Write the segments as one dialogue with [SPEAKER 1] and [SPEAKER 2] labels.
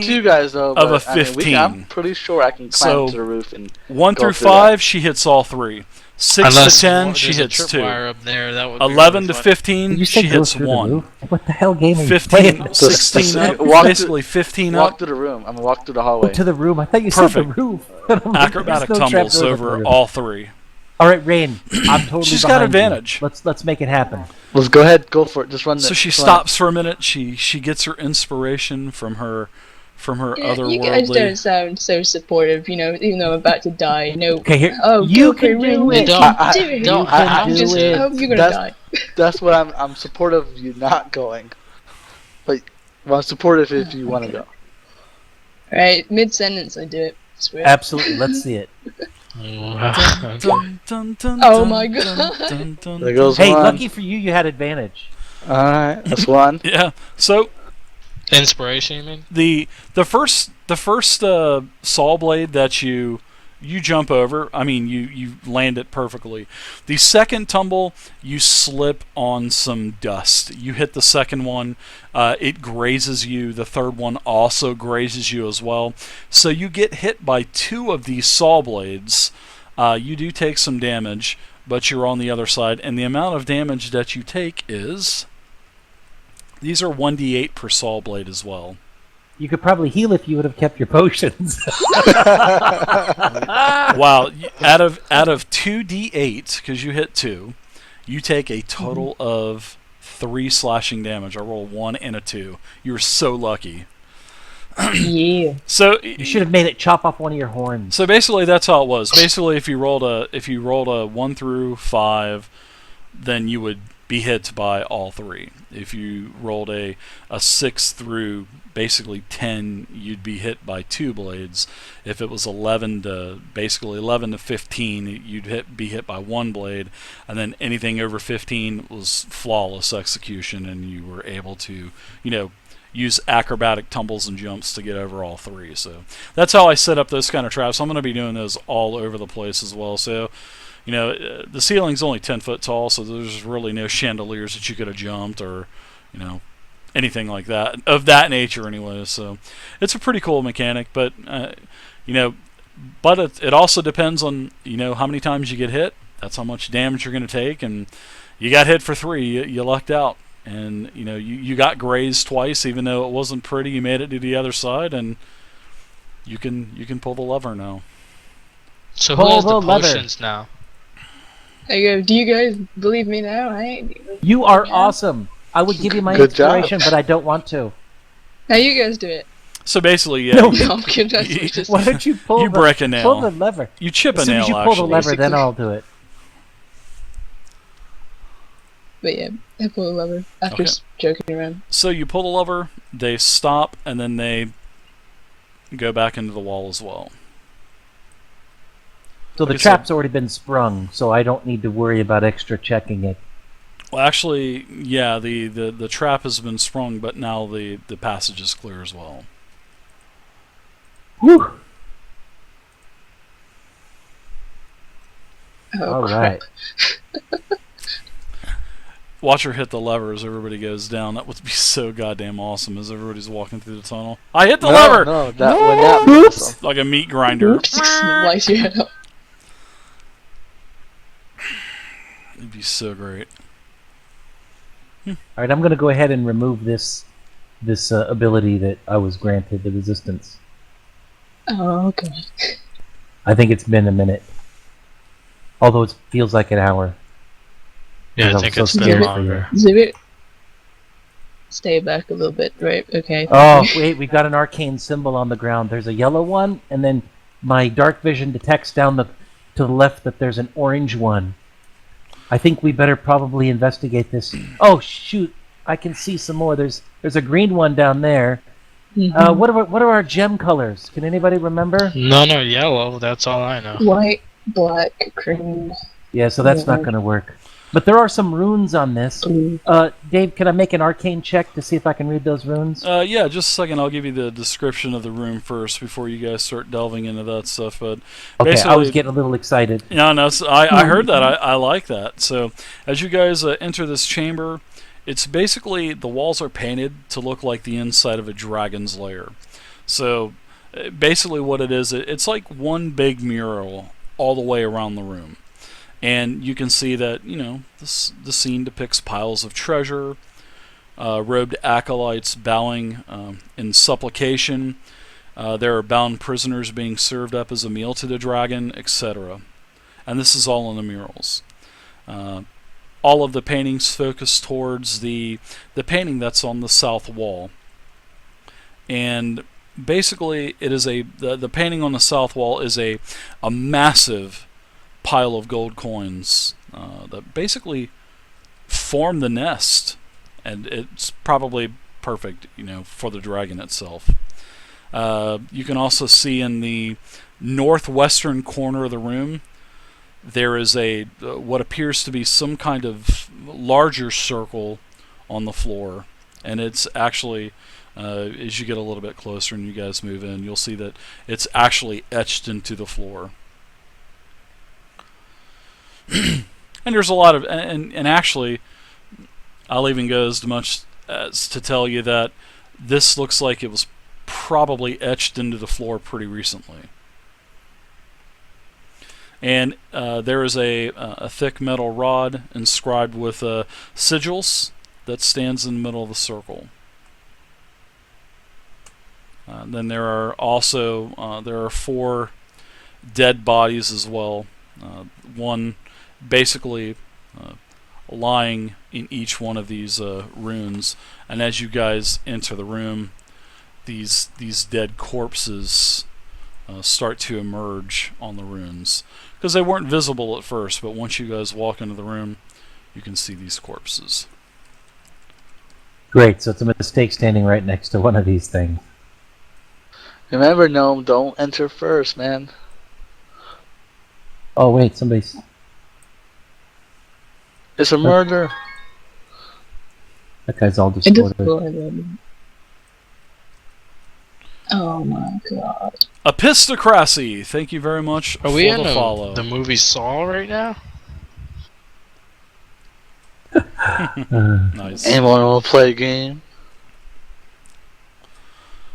[SPEAKER 1] to you guys though.
[SPEAKER 2] Of
[SPEAKER 1] But,
[SPEAKER 2] a 15.
[SPEAKER 1] I'm pretty sure I can climb to the roof and
[SPEAKER 2] 1
[SPEAKER 1] go
[SPEAKER 2] through
[SPEAKER 1] through
[SPEAKER 2] 5, she hits all 3. 6 to 10, she hits 2.
[SPEAKER 3] Up there, that would
[SPEAKER 2] 11
[SPEAKER 3] be
[SPEAKER 2] to
[SPEAKER 3] really
[SPEAKER 2] 15, she hits 1.
[SPEAKER 4] What the hell game are you playing?
[SPEAKER 2] 15, 16 up, basically 15
[SPEAKER 1] walk
[SPEAKER 2] up.
[SPEAKER 1] through the room. I'm gonna walk through the hallway.
[SPEAKER 4] To the room. I thought you said the roof.
[SPEAKER 2] Acrobatic tumbles over all 3.
[SPEAKER 4] All right, Rain. I'm totally.
[SPEAKER 2] She's got advantage.
[SPEAKER 4] Let's make it happen.
[SPEAKER 1] Let's go ahead. Go for it. Just run.
[SPEAKER 2] So she stops for a minute. She gets her inspiration from her otherworldly.
[SPEAKER 5] You guys don't sound so supportive, even though I'm about to die.
[SPEAKER 4] Okay, here.
[SPEAKER 5] Oh,
[SPEAKER 4] you can do it.
[SPEAKER 5] I hope you're gonna die.
[SPEAKER 1] That's what I'm supportive of you not going. But I'm supportive if you want to go.
[SPEAKER 5] All right, mid sentence, I do it. Swear.
[SPEAKER 4] Absolutely. Let's see it.
[SPEAKER 5] Oh my god.
[SPEAKER 1] There goes
[SPEAKER 4] hey,
[SPEAKER 1] one.
[SPEAKER 4] lucky for you, you had advantage.
[SPEAKER 1] Alright, that's one.
[SPEAKER 2] Yeah. So
[SPEAKER 3] inspiration, you mean?
[SPEAKER 2] The first saw blade that you jump over, I mean you land it perfectly. The second tumble, you slip on some dust. You hit the second one, it grazes you. The third one also grazes you as well. So you get hit by 2 of these saw blades. You do take some damage, but you're on the other side, and the amount of damage that you take is... These are 1d8 per saw blade as well.
[SPEAKER 4] You could probably heal if you would have kept your potions.
[SPEAKER 2] Wow, out of 2d8, because you hit 2, you take a total of 3 slashing damage. I roll 1 and a 2. You were so lucky.
[SPEAKER 5] Yeah.
[SPEAKER 2] So
[SPEAKER 4] you should have made it chop off one of your horns.
[SPEAKER 2] So basically, that's how it was. Basically, if you rolled a 1 through 5, then you would be hit by all 3. If you rolled a 6 through basically 10, you'd be hit by 2 blades. If it was 11 to 15, you'd be hit by 1 blade, and then anything over 15 was flawless execution, and you were able to, use acrobatic tumbles and jumps to get over all 3. So that's how I set up those kind of traps. I'm going to be doing those all over the place as well. So the ceiling's only 10 foot tall, so there's really no chandeliers that you could have jumped or, anything like that, of that nature anyway. So it's a pretty cool mechanic, but, but it also depends on, how many times you get hit. That's how much damage you're going to take, and you got hit for 3, you lucked out. And, you got grazed twice, even though it wasn't pretty. You made it to the other side, and you can pull the lever now.
[SPEAKER 3] So who has the potions now?
[SPEAKER 5] I go, do you guys believe me now?
[SPEAKER 4] You are awesome. I would give you my inspiration, but I don't want to.
[SPEAKER 5] Now you guys do it.
[SPEAKER 2] So basically, yeah.
[SPEAKER 5] No, I'm kidding.
[SPEAKER 4] Why don't you pull
[SPEAKER 2] break a nail.
[SPEAKER 4] Pull the lever.
[SPEAKER 2] You chip a nail,
[SPEAKER 4] As soon as you pull the lever, then I'll do it.
[SPEAKER 5] But yeah, I pull the lever after joking around.
[SPEAKER 2] So you pull the lever, they stop, and then they go back into the wall as well.
[SPEAKER 4] So the trap's already been sprung, so I don't need to worry about extra checking it.
[SPEAKER 2] Well, actually, yeah, the trap has been sprung, but now the passage is clear as well.
[SPEAKER 4] Whew!
[SPEAKER 5] Oh,
[SPEAKER 4] all right.
[SPEAKER 2] Watch her hit the lever as everybody goes down. That would be so goddamn awesome as everybody's walking through the tunnel. I hit the lever!
[SPEAKER 1] No, that oops!
[SPEAKER 2] Like a meat grinder.
[SPEAKER 5] Oops, slice your head up.
[SPEAKER 2] It'd be so great.
[SPEAKER 4] Alright, I'm going to go ahead and remove this ability that I was granted, the resistance.
[SPEAKER 5] Oh, God.
[SPEAKER 4] I think it's been a minute. Although it feels like an hour.
[SPEAKER 3] Yeah, I think it's been longer.
[SPEAKER 5] Zip it. Stay back a little bit, right? Okay.
[SPEAKER 4] Oh, wait, we've got an arcane symbol on the ground. There's a yellow one, and then my dark vision detects down to the left that there's an orange one. I think we better probably investigate this. Oh, shoot. I can see some more. There's a green one down there. Mm-hmm. What are our gem colors? Can anybody remember?
[SPEAKER 3] No, yellow. That's all I know.
[SPEAKER 5] White, black, green.
[SPEAKER 4] Yeah, so that's not going to work. But there are some runes on this. Dave, can I make an arcane check to see if I can read those runes?
[SPEAKER 2] Yeah, just a second. I'll give you the description of the rune first before you guys start delving into that stuff. But
[SPEAKER 4] okay, I was getting a little excited.
[SPEAKER 2] No, I heard that. I like that. So as you guys enter this chamber, it's basically the walls are painted to look like the inside of a dragon's lair. So basically what it is, it's like one big mural all the way around the room. And you can see that, the scene depicts piles of treasure, robed acolytes bowing in supplication. There are bound prisoners being served up as a meal to the dragon, etc. And this is all in the murals. All of the paintings focus towards the painting that's on the south wall. And basically, it is the painting on the south wall is a massive pile of gold coins that basically form the nest, and it's probably perfect, for the dragon itself. You can also see in the northwestern corner of the room there is what appears to be some kind of larger circle on the floor, and it's actually as you get a little bit closer and you guys move in, you'll see that it's actually etched into the floor. And there's a lot of, and actually, I'll even go as much as to tell you that this looks like it was probably etched into the floor pretty recently. And there is a thick metal rod inscribed with sigils that stands in the middle of the circle. Then there are also there are 4 dead bodies as well. One basically lying in each one of these runes, and as you guys enter the room, these dead corpses start to emerge on the runes, because they weren't visible at first, but once you guys walk into the room, you can see these corpses.
[SPEAKER 4] Great, so it's a mistake standing right next to one of these things.
[SPEAKER 1] Remember, Gnome, don't enter first, man.
[SPEAKER 4] Oh wait, somebody's...
[SPEAKER 1] It's a murder.
[SPEAKER 4] That guy's all
[SPEAKER 5] I just
[SPEAKER 4] distorted.
[SPEAKER 5] Oh my god.
[SPEAKER 2] Epistocracy, thank you very much
[SPEAKER 3] Are
[SPEAKER 2] for
[SPEAKER 3] we in
[SPEAKER 2] the follow.
[SPEAKER 3] the movie Saw right now?
[SPEAKER 2] Nice.
[SPEAKER 1] Anyone want to play a game?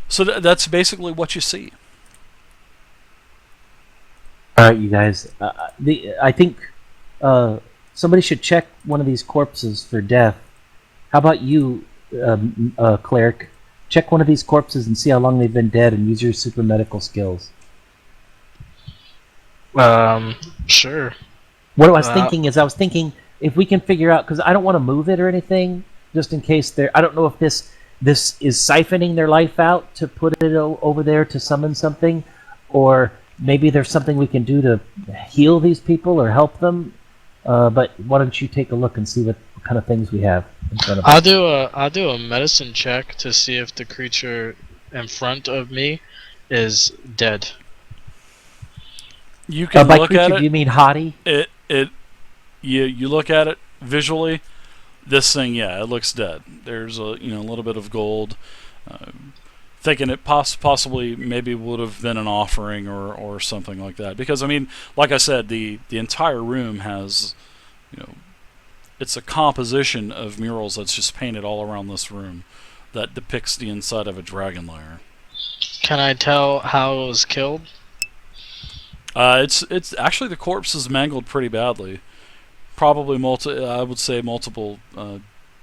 [SPEAKER 2] So that's basically what you see.
[SPEAKER 4] All right, you guys. I think somebody should check one of these corpses for death. How about you, cleric? Check one of these corpses and see how long they've been dead, and use your super medical skills.
[SPEAKER 3] Sure.
[SPEAKER 4] What I was thinking is, if we can figure out, because I don't want to move it or anything, just in case they're... I don't know if this is siphoning their life out to put it over there to summon something, or maybe there's something we can do to heal these people or help them. But why don't you take a look and see what kind of things we have in front of us?
[SPEAKER 3] I'll do a medicine check to see if the creature in front of me is dead.
[SPEAKER 2] You can
[SPEAKER 4] by
[SPEAKER 2] look
[SPEAKER 4] creature,
[SPEAKER 2] at it.
[SPEAKER 4] do you mean hottie?
[SPEAKER 2] You look at it visually. This thing, yeah, it looks dead. There's a little bit of gold. Thinking it possibly maybe would have been an offering or something like that. Because I mean, like I said, the entire room has, it's a composition of murals that's just painted all around this room that depicts the inside of a dragon lair.
[SPEAKER 3] Can I tell how it was killed?
[SPEAKER 2] It's actually, the corpse is mangled pretty badly. Probably I would say multiple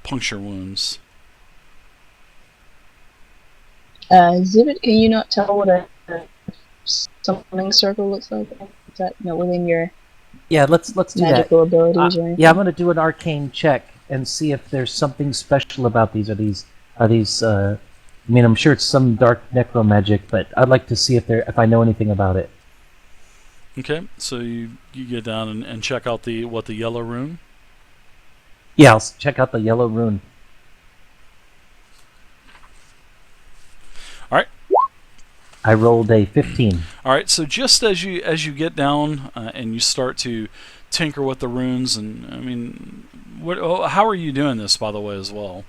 [SPEAKER 2] puncture wounds.
[SPEAKER 5] Zivit, can you not tell what a summoning circle looks like? Is that within your
[SPEAKER 4] Yeah, let's do that.
[SPEAKER 5] magical abilities or anything?
[SPEAKER 4] Yeah, I'm going to do an arcane check and see if there's something special about these. Are these? I mean, I'm sure it's some dark necromagic, but I'd like to see if I know anything about it.
[SPEAKER 2] Okay, so you get down and check out the yellow rune.
[SPEAKER 4] Yeah, I'll check out the yellow rune.
[SPEAKER 2] All right.
[SPEAKER 4] I rolled a 15.
[SPEAKER 2] All right, so just as you get down and you start to tinker with the runes, and I mean, how are you doing this, by the way, as well?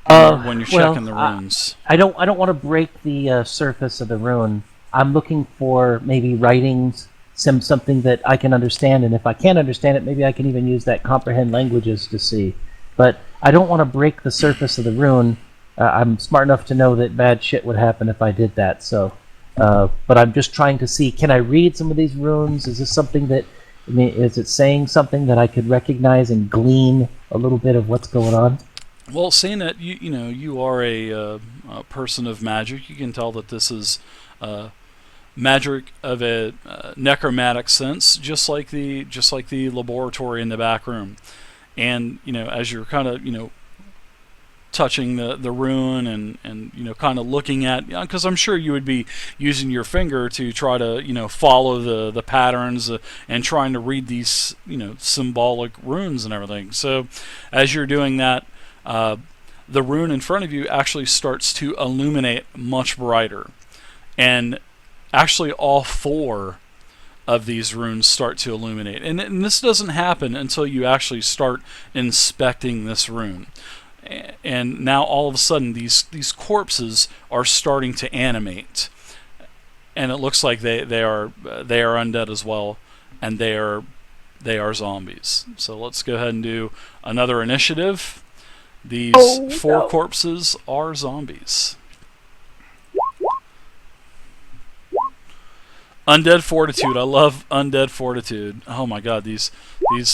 [SPEAKER 2] When you're checking the runes,
[SPEAKER 4] I don't want to break the surface of the rune. I'm looking for maybe writings, something that I can understand, and if I can't understand it, maybe I can even use that comprehend languages to see. But I don't want to break the surface of the rune I'm smart enough to know that bad shit would happen if I did that. So, but I'm just trying to see, can I read some of these runes? Is this something that, I mean, is it saying something that I could recognize and glean a little bit of what's going on?
[SPEAKER 2] Well, seeing that you are a person of magic, you can tell that this is magic of a necromantic sense, just like the laboratory in the back room. And as you're kind of touching the rune and kind of looking at, because I'm sure you would be using your finger to try to follow the patterns and trying to read these symbolic runes and everything. So as you're doing that, the rune in front of you actually starts to illuminate much brighter, and actually all four of these runes start to illuminate. And this doesn't happen until you actually start inspecting this rune. And now all of a sudden these corpses are starting to animate, and it looks like they are undead as well, and they are zombies. So let's go ahead and do another initiative. These four corpses are zombies. Undead Fortitude. I love Undead Fortitude. Oh my god, these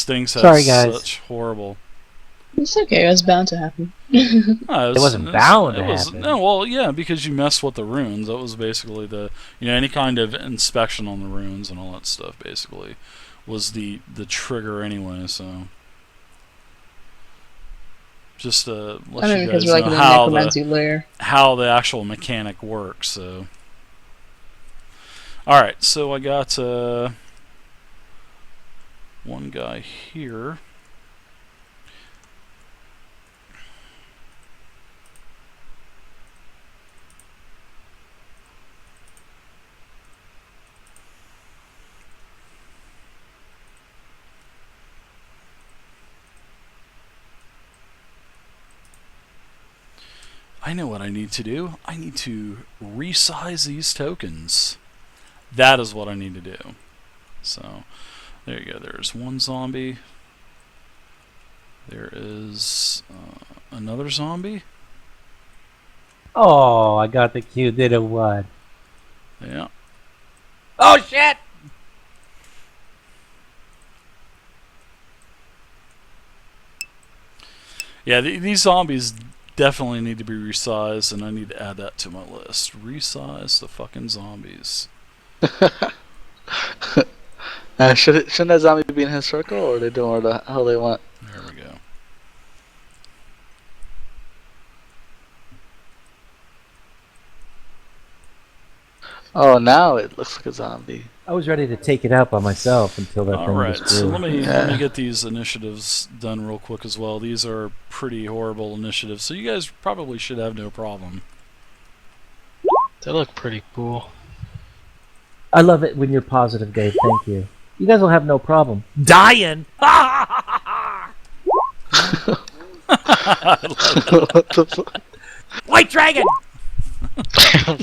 [SPEAKER 2] things have
[SPEAKER 4] Sorry, guys.
[SPEAKER 2] such horrible...
[SPEAKER 5] It's okay, it was bound to happen.
[SPEAKER 4] It wasn't bound to happen.
[SPEAKER 2] No, well, yeah, because you mess with the runes. That was basically any kind of inspection on the runes and all that stuff, basically, was the trigger anyway, so... Just to let you guys know how the actual mechanic works, so... Alright, so I got one guy here. I know what I need to do. I need to resize these tokens. That is what I need to do. So, there you go. There's one zombie. There is another zombie.
[SPEAKER 4] Oh, I got the cue. Did a what?
[SPEAKER 2] Yeah.
[SPEAKER 4] Oh, shit!
[SPEAKER 2] Yeah, these zombies definitely need to be resized, and I need to add that to my list. Resize the fucking zombies.
[SPEAKER 1] Shouldn't that zombie be in his circle, or are they doing whatever the hell they want?
[SPEAKER 2] There we go.
[SPEAKER 1] Oh, now it looks like a zombie.
[SPEAKER 4] I was ready to take it out by myself until that thing
[SPEAKER 2] Alright,
[SPEAKER 4] was
[SPEAKER 2] so
[SPEAKER 4] through.
[SPEAKER 2] let me get these initiatives done real quick as well. These are pretty horrible initiatives, so you guys probably should have no problem.
[SPEAKER 3] They look pretty cool.
[SPEAKER 4] I love it when you're positive, Dave. Thank you. You guys will have no problem. Dying!
[SPEAKER 1] What the fuck?
[SPEAKER 4] White dragon!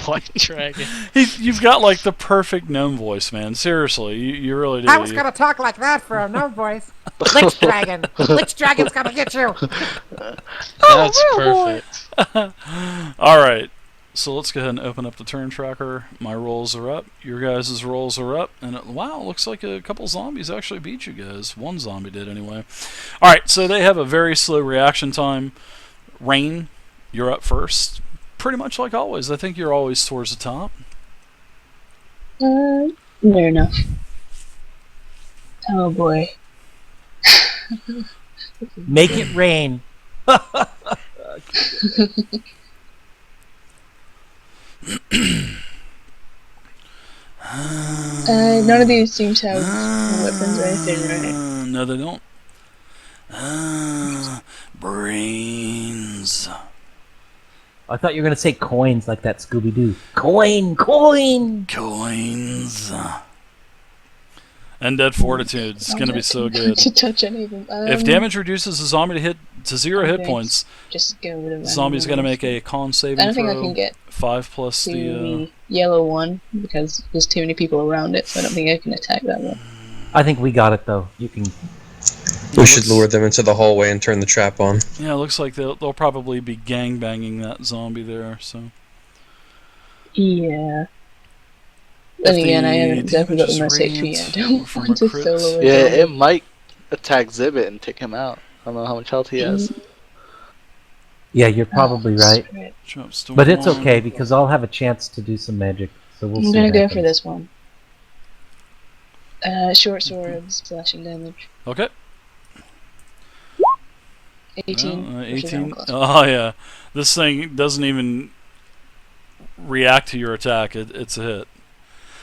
[SPEAKER 3] White dragon.
[SPEAKER 2] You've got like the perfect gnome voice, man. Seriously, you really do.
[SPEAKER 6] I was gonna talk like that for a gnome voice. Lich dragon. Lich dragon's gonna get you.
[SPEAKER 3] That's perfect.
[SPEAKER 2] Alright, so let's go ahead and open up the turn tracker. My rolls are up. Your guys' rolls are up. And wow, looks like a couple zombies actually beat you guys. One zombie did anyway. Alright, so they have a very slow reaction time. Rain, you're up first. Pretty much like always. I think you're always towards the top.
[SPEAKER 5] Fair enough. Oh boy.
[SPEAKER 4] Make it rain.
[SPEAKER 5] None of these seem to have weapons or anything, right?
[SPEAKER 2] No, they don't. Brains.
[SPEAKER 4] I thought you were going to say coins like that Scooby-Doo. Coin! Coin!
[SPEAKER 2] Coins. Undead Fortitude. It's going to be so good.
[SPEAKER 5] To touch any of them.
[SPEAKER 2] If damage reduces a zombie to 0 hit points,
[SPEAKER 5] just go with
[SPEAKER 2] the zombie's going to make a con saving
[SPEAKER 5] I don't think
[SPEAKER 2] throw.
[SPEAKER 5] I can get
[SPEAKER 2] 5 plus
[SPEAKER 5] to
[SPEAKER 2] the...
[SPEAKER 5] the yellow one because there's too many people around it, so I don't think I can attack that one.
[SPEAKER 4] I think we got it, though. You can...
[SPEAKER 2] Yeah,
[SPEAKER 7] We should lure them into the hallway and turn the trap on.
[SPEAKER 2] Yeah, it looks like they'll probably be gangbanging that zombie there. So.
[SPEAKER 5] Yeah.
[SPEAKER 2] If
[SPEAKER 5] Then again, I
[SPEAKER 2] the
[SPEAKER 5] haven't exactly got the
[SPEAKER 2] damage is
[SPEAKER 5] most HP. I
[SPEAKER 2] radiant
[SPEAKER 5] don't
[SPEAKER 2] or from
[SPEAKER 5] want
[SPEAKER 2] a
[SPEAKER 5] to
[SPEAKER 2] crit.
[SPEAKER 5] solo a
[SPEAKER 1] Yeah,
[SPEAKER 5] zombie.
[SPEAKER 1] it might attack Zibit and take him out. I don't know how much health he has.
[SPEAKER 4] Yeah, you're probably right.
[SPEAKER 5] Screw it.
[SPEAKER 2] Drops to
[SPEAKER 4] But it's
[SPEAKER 2] 1.
[SPEAKER 4] okay because I'll have a chance to do some magic. So we'll
[SPEAKER 5] I'm
[SPEAKER 4] see.
[SPEAKER 5] gonna
[SPEAKER 4] what
[SPEAKER 5] go
[SPEAKER 4] happens.
[SPEAKER 5] for this one. Short sword, slashing damage.
[SPEAKER 2] Okay.
[SPEAKER 5] 18.
[SPEAKER 2] Well,
[SPEAKER 5] which is
[SPEAKER 2] 18.
[SPEAKER 5] armor class.
[SPEAKER 2] Oh yeah, this thing doesn't even react to your attack. It's a hit.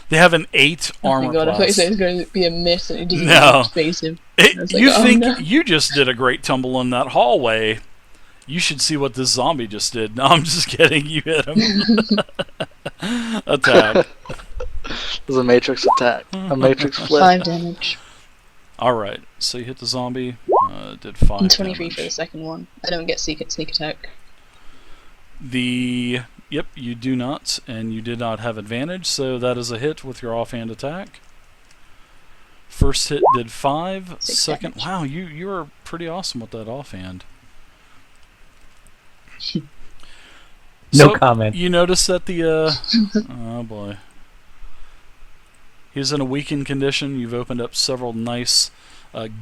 [SPEAKER 2] They have an 8
[SPEAKER 5] Oh
[SPEAKER 2] armor
[SPEAKER 5] my god, I thought you
[SPEAKER 2] class.
[SPEAKER 5] said it was going to be a miss and it didn't
[SPEAKER 2] No.
[SPEAKER 5] even face him. I was like,
[SPEAKER 2] You
[SPEAKER 5] oh,
[SPEAKER 2] think
[SPEAKER 5] no.
[SPEAKER 2] you just did a great tumble in that hallway? You should see what this zombie just did. No, I'm just kidding. You hit him. Attack.
[SPEAKER 1] It was a Matrix attack. A Matrix flip.
[SPEAKER 5] 5 damage.
[SPEAKER 2] Alright, so you hit the zombie. Did 5
[SPEAKER 5] And 23
[SPEAKER 2] damage.
[SPEAKER 5] for the second one. I don't get sneak attack.
[SPEAKER 2] Yep, you do not, and you did not have advantage, so that is a hit with your offhand attack. First hit did 5.
[SPEAKER 5] 6
[SPEAKER 2] Second,
[SPEAKER 5] damage.
[SPEAKER 2] wow, you are pretty awesome with that offhand.
[SPEAKER 4] No
[SPEAKER 2] So,
[SPEAKER 4] comment.
[SPEAKER 2] You notice that the oh boy, he's in a weakened condition. You've opened up several nice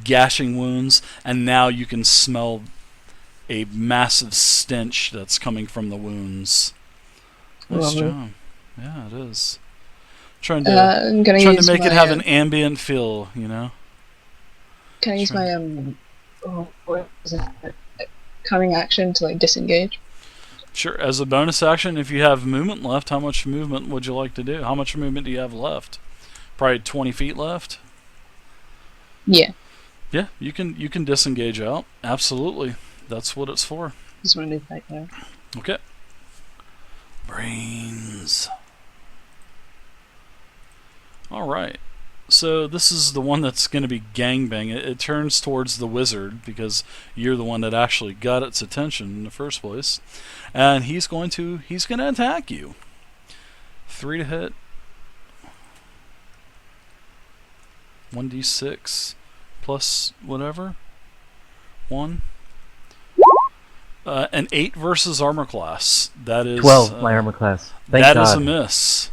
[SPEAKER 2] gashing wounds, and now you can smell a massive stench that's coming from the wounds. Nice
[SPEAKER 5] Lovely.
[SPEAKER 2] job. Yeah, it is. Trying to
[SPEAKER 5] I'm gonna
[SPEAKER 2] trying
[SPEAKER 5] use
[SPEAKER 2] to make
[SPEAKER 5] my,
[SPEAKER 2] it have an ambient feel, you know.
[SPEAKER 5] Can I use
[SPEAKER 2] Sure.
[SPEAKER 5] my what is it? Cunning action to like disengage?
[SPEAKER 2] Sure. As a bonus action, if you have movement left, how much movement would you like to do? How much movement do you have left? Probably 20 feet left.
[SPEAKER 5] Yeah,
[SPEAKER 2] Yeah, you can disengage out. Absolutely. That's what it's for.
[SPEAKER 5] just want to do that there.
[SPEAKER 2] Okay. Brains. All right. So this is the one that's going to be gangbang. It turns towards the wizard because you're the one that actually got its attention in the first place, and he's going to attack you. 3 to hit. 1d6 plus whatever. 1. An 8 versus armor class. That is
[SPEAKER 4] 12, my armor class. Thank
[SPEAKER 2] That
[SPEAKER 4] God.
[SPEAKER 2] is a miss.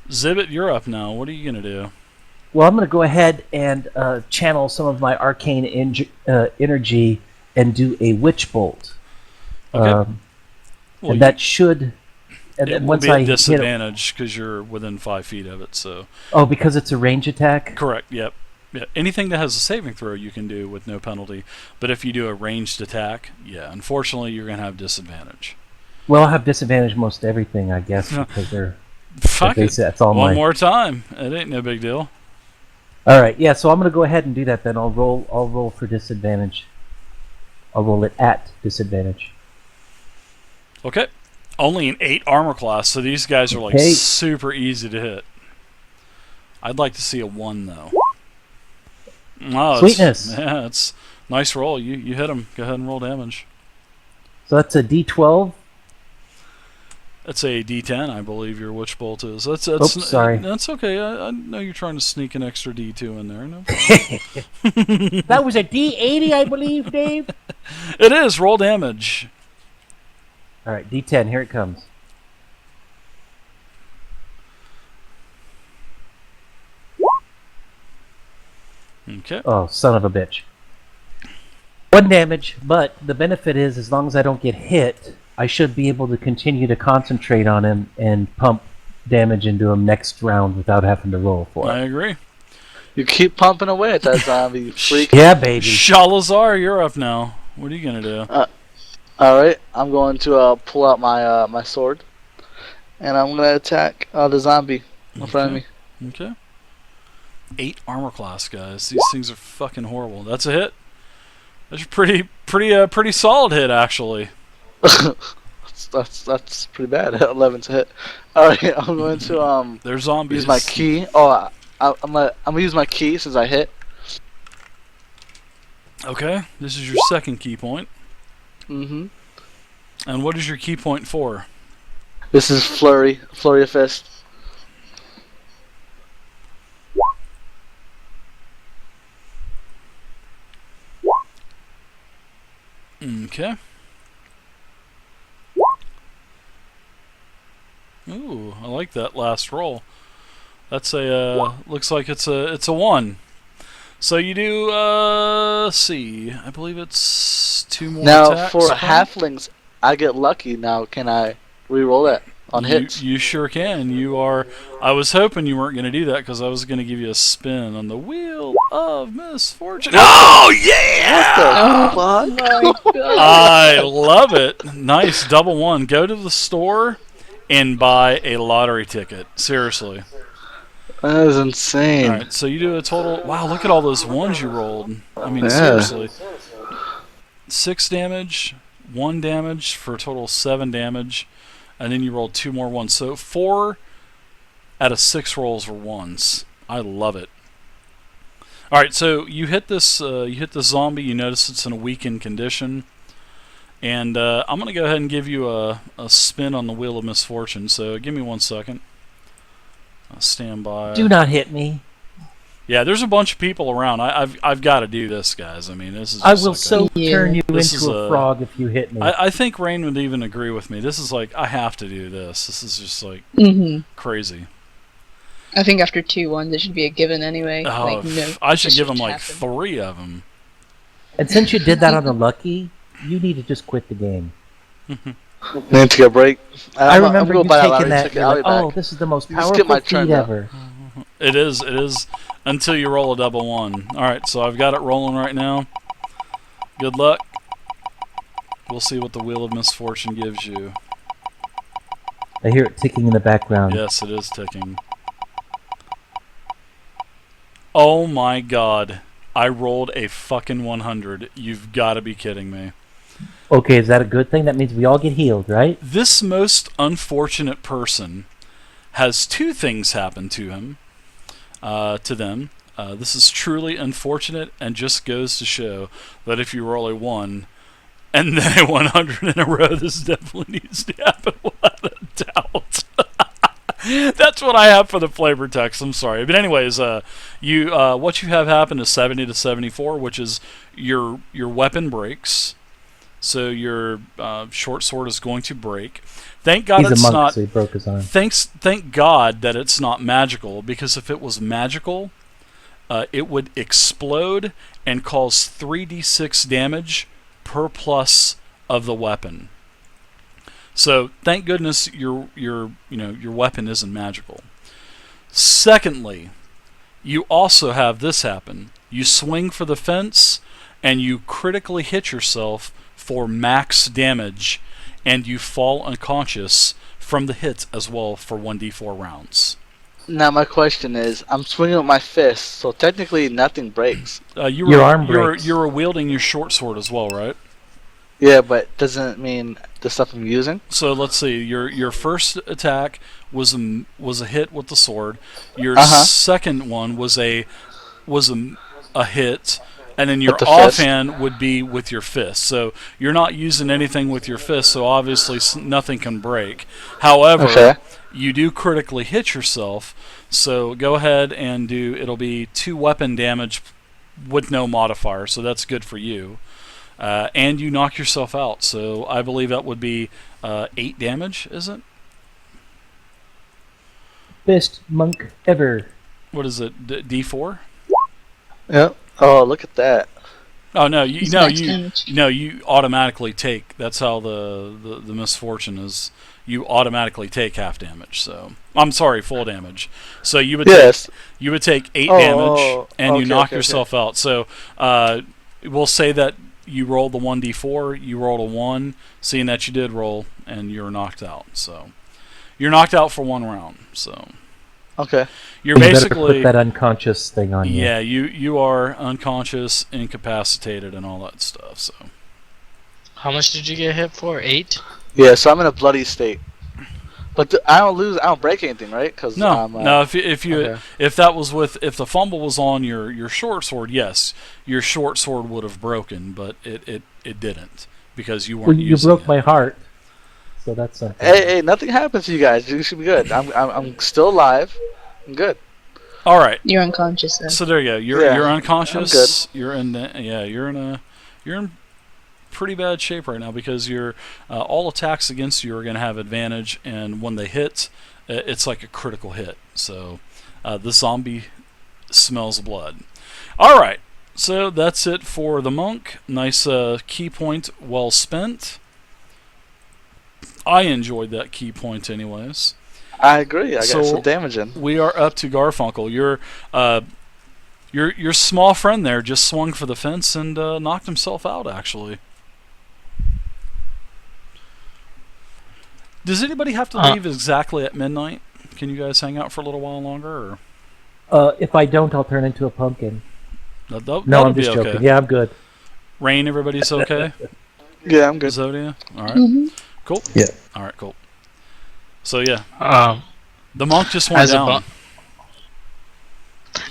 [SPEAKER 2] Zibit, you're up now. What are you gonna do?
[SPEAKER 4] Well, I'm going to go ahead and channel some of my arcane energy and do a witch bolt.
[SPEAKER 2] Okay. Well,
[SPEAKER 4] And that should. And
[SPEAKER 2] it
[SPEAKER 4] then
[SPEAKER 2] will
[SPEAKER 4] once
[SPEAKER 2] be a
[SPEAKER 4] I hit it,
[SPEAKER 2] disadvantage because you're within 5 feet of it. So
[SPEAKER 4] oh, because it's a range attack.
[SPEAKER 2] correct. Yep. Yeah. Anything that has a saving throw you can do with no penalty. But if you do a ranged attack, yeah, unfortunately you're gonna have disadvantage.
[SPEAKER 4] Well, I'll have disadvantage most everything, I guess, because they're
[SPEAKER 2] Fuck it.
[SPEAKER 4] that's all
[SPEAKER 2] One
[SPEAKER 4] mine.
[SPEAKER 2] more time. It ain't no big deal.
[SPEAKER 4] All right, yeah. So I'm going to go ahead and do that. Then I'll roll for disadvantage. I'll roll it at disadvantage.
[SPEAKER 2] Okay. Only an 8 armor class, so these guys are like
[SPEAKER 4] Okay.
[SPEAKER 2] super easy to hit. I'd like to see a 1 though. Oh,
[SPEAKER 4] Sweetness.
[SPEAKER 2] Yeah, it's nice roll. You hit him. Go ahead and roll damage.
[SPEAKER 4] So that's a D12.
[SPEAKER 2] That's a D10, I believe your witch bolt is. That's
[SPEAKER 4] Oops, sorry.
[SPEAKER 2] That's okay. I know you're trying to sneak an extra D2 in there. No,
[SPEAKER 6] That was a D80, I believe, Dave.
[SPEAKER 2] it is roll damage.
[SPEAKER 4] All right, D10. Here it comes.
[SPEAKER 2] Okay.
[SPEAKER 4] Oh, son of a bitch. 1 damage, but the benefit is, as long as I don't get hit, I should be able to continue to concentrate on him and pump damage into him next round without having to roll for
[SPEAKER 2] I
[SPEAKER 4] it.
[SPEAKER 2] agree.
[SPEAKER 1] You keep pumping away at that zombie, you freak.
[SPEAKER 4] Yeah, baby.
[SPEAKER 2] Shalazar, you're up now. What are you gonna do?
[SPEAKER 1] Alright, I'm going to pull out my my sword. And I'm going to attack the zombie in front of me.
[SPEAKER 2] Okay. 8 armor class, guys. These things are fucking horrible. That's a hit. That's a pretty solid hit, actually.
[SPEAKER 1] That's pretty bad. 11's a hit. Alright, I'm going to
[SPEAKER 2] They're zombies.
[SPEAKER 1] use my key. Oh, I'm gonna use my key since I hit.
[SPEAKER 2] Okay, this is your second key point.
[SPEAKER 1] Mm-hmm.
[SPEAKER 2] And what is your key point for?
[SPEAKER 1] This is Flurry of Fist.
[SPEAKER 2] Okay. Ooh, I like that last roll. That's a looks like it's a 1. So you do let's see. I believe it's 2 more
[SPEAKER 1] Now
[SPEAKER 2] attacks.
[SPEAKER 1] for
[SPEAKER 2] correct?
[SPEAKER 1] halflings, I get lucky. Now can I re-roll that on hits?
[SPEAKER 2] You sure can. You are. I was hoping you weren't going to do that because I was going to give you a spin on the wheel of misfortune. Oh yeah!
[SPEAKER 1] What the fuck?
[SPEAKER 5] My God.
[SPEAKER 2] I love it. Nice double 1. Go to the store and buy a lottery ticket. Seriously.
[SPEAKER 1] That is insane.
[SPEAKER 2] All right. So you do a total. Wow! Look at all those ones you rolled. I mean,
[SPEAKER 1] Yeah.
[SPEAKER 2] seriously. 6 damage, 1 damage for a total of 7 damage, and then you rolled 2 more ones. So 4 out of 6 rolls were 1s. I love it. All right, so you hit this. You hit the zombie. You notice it's in a weakened condition, and I'm gonna go ahead and give you a spin on the wheel of misfortune. So give me 1 second. I'll stand by.
[SPEAKER 4] Do not hit me.
[SPEAKER 2] Yeah, there's a bunch of people around. I've got to do this, guys. I mean, this is.
[SPEAKER 4] I
[SPEAKER 2] just
[SPEAKER 4] will
[SPEAKER 2] like
[SPEAKER 4] so turn you
[SPEAKER 2] This
[SPEAKER 4] into
[SPEAKER 2] is
[SPEAKER 4] a
[SPEAKER 2] a-
[SPEAKER 4] frog if you hit me.
[SPEAKER 2] I think Rain would even agree with me. This is like I have to do this. This is just like
[SPEAKER 5] Mm-hmm.
[SPEAKER 2] crazy.
[SPEAKER 5] I think after 2-1, it should be a given anyway.
[SPEAKER 2] Oh,
[SPEAKER 5] Like, no,
[SPEAKER 2] I should
[SPEAKER 5] this
[SPEAKER 2] give him
[SPEAKER 5] shouldn't
[SPEAKER 2] like
[SPEAKER 5] happen.
[SPEAKER 2] 3 of them.
[SPEAKER 4] And since you did that on the lucky, you need to just quit the game.
[SPEAKER 1] Need to get a break.
[SPEAKER 4] I
[SPEAKER 1] I'm
[SPEAKER 4] remember
[SPEAKER 1] gonna
[SPEAKER 4] you
[SPEAKER 1] buy
[SPEAKER 4] taking
[SPEAKER 1] lottery
[SPEAKER 4] that.
[SPEAKER 1] ticket.
[SPEAKER 4] You're
[SPEAKER 1] I'll
[SPEAKER 4] like,
[SPEAKER 1] be back.
[SPEAKER 4] oh, this is the most
[SPEAKER 1] You just
[SPEAKER 4] powerful
[SPEAKER 1] skip my
[SPEAKER 4] feat
[SPEAKER 1] turn, though.
[SPEAKER 4] ever.
[SPEAKER 2] It is until you roll a double 1. All right, so I've got it rolling right now. Good luck. We'll see what the wheel of misfortune gives you.
[SPEAKER 4] I hear it ticking in the background.
[SPEAKER 2] Yes, it is ticking. Oh my god. I rolled a fucking 100. You've got to be kidding me.
[SPEAKER 4] Okay, is that a good thing? That means we all get healed, right?
[SPEAKER 2] This most unfortunate person has 2 things happen to him, to them. This is truly unfortunate and just goes to show that if you roll a 1 and then a 100 in a row, this definitely needs to happen without a doubt. That's what I have for the flavor text. I'm sorry, but anyways, you what you have happen is 70 to 74, which is your weapon breaks. So your short sword is going to break. Thank God
[SPEAKER 4] He's
[SPEAKER 2] it's
[SPEAKER 4] a monk,
[SPEAKER 2] not.
[SPEAKER 4] so he broke his arm.
[SPEAKER 2] Thank God that it's not magical, because if it was magical, it would explode and cause 3d6 damage per plus of the weapon. So thank goodness your weapon isn't magical. Secondly, you also have this happen. You swing for the fence and you critically hit yourself for max damage, and you fall unconscious from the hit as well for 1d4 rounds.
[SPEAKER 1] Now my question is, I'm swinging with my fist, so technically nothing breaks.
[SPEAKER 4] Your arm breaks.
[SPEAKER 2] You were wielding your short sword as well, right?
[SPEAKER 1] Yeah, but doesn't it mean the stuff I'm using?
[SPEAKER 2] So let's see. Your first attack was a hit with the sword. Your
[SPEAKER 1] Uh-huh.
[SPEAKER 2] second one was a hit, and then your
[SPEAKER 1] With the fist?
[SPEAKER 2] offhand would be with your fist. So you're not using anything with your fist, so obviously nothing can break. However,
[SPEAKER 1] Okay.
[SPEAKER 2] you do critically hit yourself. So go ahead and do. It'll be 2 weapon damage with no modifier. So that's good for you. And you knock yourself out, so I believe that would be 8 damage, is it?
[SPEAKER 4] Best monk ever.
[SPEAKER 2] What is it? D4?
[SPEAKER 1] Yep. Oh, look at that.
[SPEAKER 2] Oh no,
[SPEAKER 5] It's max damage.
[SPEAKER 2] you automatically take. That's how the misfortune is. You automatically take half damage. So I'm sorry, full damage. So you would
[SPEAKER 1] Yes.
[SPEAKER 2] take 8
[SPEAKER 1] Oh,
[SPEAKER 2] damage, and you
[SPEAKER 1] okay,
[SPEAKER 2] knock
[SPEAKER 1] okay,
[SPEAKER 2] yourself out. So we'll say that you rolled the 1d4, you rolled a 1, seeing that you did roll, and you're knocked out. So you're knocked out for 1 round. So
[SPEAKER 1] Okay.
[SPEAKER 2] you're
[SPEAKER 4] You better
[SPEAKER 2] basically
[SPEAKER 4] put that unconscious thing on you.
[SPEAKER 2] yeah, you are unconscious, incapacitated, and all that stuff. So
[SPEAKER 3] How much did you get hit for? 8?
[SPEAKER 1] Yeah, so I'm in a bloody state. But I don't break anything, right? Cause
[SPEAKER 2] no,
[SPEAKER 1] I'm,
[SPEAKER 2] no. If you
[SPEAKER 1] okay.
[SPEAKER 2] if that was if the fumble was on your short sword, yes, your short sword would have broken, but it didn't, because you weren't
[SPEAKER 4] Well, you
[SPEAKER 2] using
[SPEAKER 4] broke
[SPEAKER 2] it.
[SPEAKER 4] my heart. So that's something.
[SPEAKER 1] Hey, nothing happens to you guys. You should be good. I'm still alive. I'm good.
[SPEAKER 2] All right.
[SPEAKER 5] You're unconscious then.
[SPEAKER 2] So there you go. You're
[SPEAKER 1] Yeah,
[SPEAKER 2] you're
[SPEAKER 1] I'm
[SPEAKER 2] unconscious. You're in pretty bad shape right now because you're all attacks against you are going to have advantage, and when they hit, it's like a critical hit. So the zombie smells blood. All right, so that's it for the monk. Nice key point, well spent. I enjoyed that key point, anyways.
[SPEAKER 1] I agree. I got
[SPEAKER 2] So-
[SPEAKER 1] some damage in.
[SPEAKER 2] We are up to Garfunkel. Your small friend there just swung for the fence and knocked himself out, actually. Does anybody have to leave exactly at midnight? Can you guys hang out for a little while longer? Or?
[SPEAKER 4] If I don't, I'll turn into a pumpkin.
[SPEAKER 2] No,
[SPEAKER 4] No, I'm just joking. Yeah, I'm good.
[SPEAKER 2] Rain, everybody's okay?
[SPEAKER 1] Yeah, I'm good.
[SPEAKER 2] Zodia? Alright.
[SPEAKER 5] Mm-hmm.
[SPEAKER 2] Cool?
[SPEAKER 7] Yeah.
[SPEAKER 2] Alright, cool. So, yeah.
[SPEAKER 3] Um,
[SPEAKER 2] The monk just went
[SPEAKER 3] as a
[SPEAKER 2] down.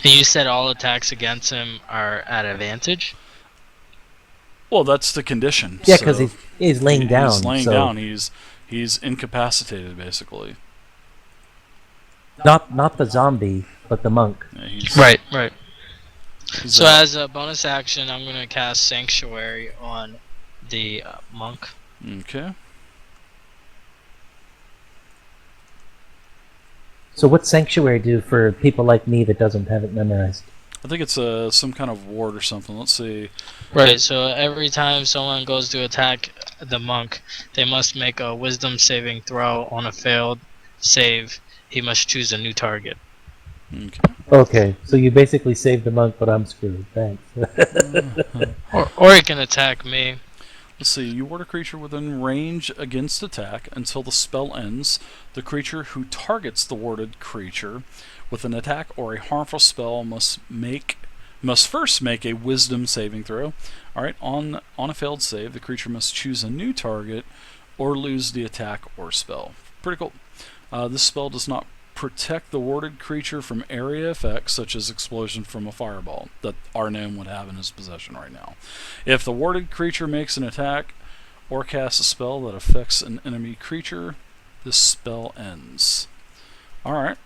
[SPEAKER 3] you said all attacks against him are at advantage.
[SPEAKER 2] Well, that's the condition.
[SPEAKER 4] Yeah,
[SPEAKER 2] so
[SPEAKER 4] because he's laying down.
[SPEAKER 2] He's laying
[SPEAKER 4] so
[SPEAKER 2] down. He's incapacitated, basically.
[SPEAKER 4] Not the zombie, but the monk.
[SPEAKER 2] Yeah, he's,
[SPEAKER 3] Right.
[SPEAKER 2] he's
[SPEAKER 3] So
[SPEAKER 2] out.
[SPEAKER 3] as a bonus action, I'm gonna cast Sanctuary on the monk.
[SPEAKER 2] Okay.
[SPEAKER 4] So what's Sanctuary do for people like me that doesn't have it memorized?
[SPEAKER 2] I think it's some kind of ward or something. Let's see.
[SPEAKER 3] Right. So every time someone goes to attack the monk, they must make a Wisdom saving throw. On a failed save, he must choose a new target.
[SPEAKER 2] Okay.
[SPEAKER 4] Okay, so you basically saved the monk, but I'm screwed. Thanks.
[SPEAKER 3] Or he can attack me.
[SPEAKER 2] Let's see. You ward a creature within range against attack until the spell ends. The creature who targets the warded creature with an attack or a harmful spell must first make a Wisdom saving throw. All right. On a failed save, the creature must choose a new target or lose the attack or spell. Pretty cool. This spell does not protect the warded creature from area effects such as explosion from a fireball that our gnome would have in his possession right now. If the warded creature makes an attack or casts a spell that affects an enemy creature, this spell ends. Alright.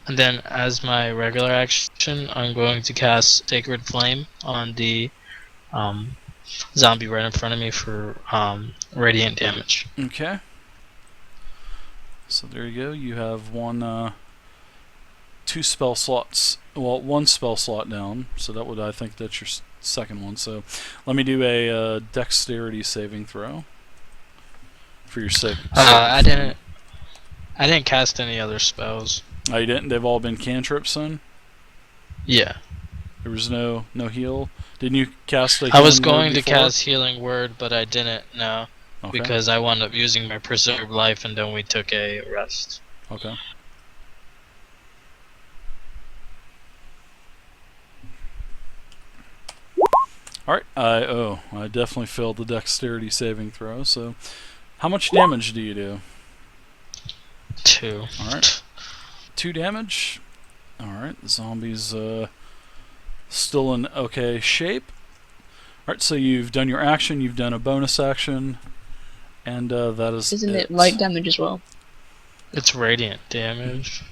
[SPEAKER 3] And then, as my regular action, I'm going to cast Sacred Flame on the zombie right in front of me for radiant damage.
[SPEAKER 2] Okay. So there you go. You have two spell slots. Well, one spell slot down. So that would, I think, that's your second one. So let me do a dexterity saving throw for your save.
[SPEAKER 3] I didn't cast any other spells.
[SPEAKER 2] Oh, you didn't? They've all been cantrips then?
[SPEAKER 3] Yeah.
[SPEAKER 2] There was no heal? Didn't you cast a
[SPEAKER 3] I was
[SPEAKER 2] healing word
[SPEAKER 3] going to
[SPEAKER 2] before?
[SPEAKER 3] cast Healing Word, but I didn't, no.
[SPEAKER 2] Okay.
[SPEAKER 3] Because I wound up using my Preserved Life and then we took a rest.
[SPEAKER 2] Okay. Alright, I definitely failed the dexterity saving throw, so how much damage do you do?
[SPEAKER 3] 2.
[SPEAKER 2] Alright. 2 damage. Alright, the zombie's still in okay shape. Alright, so you've done your action, you've done a bonus action, and that is
[SPEAKER 5] Isn't it light damage as well?
[SPEAKER 3] It's radiant damage.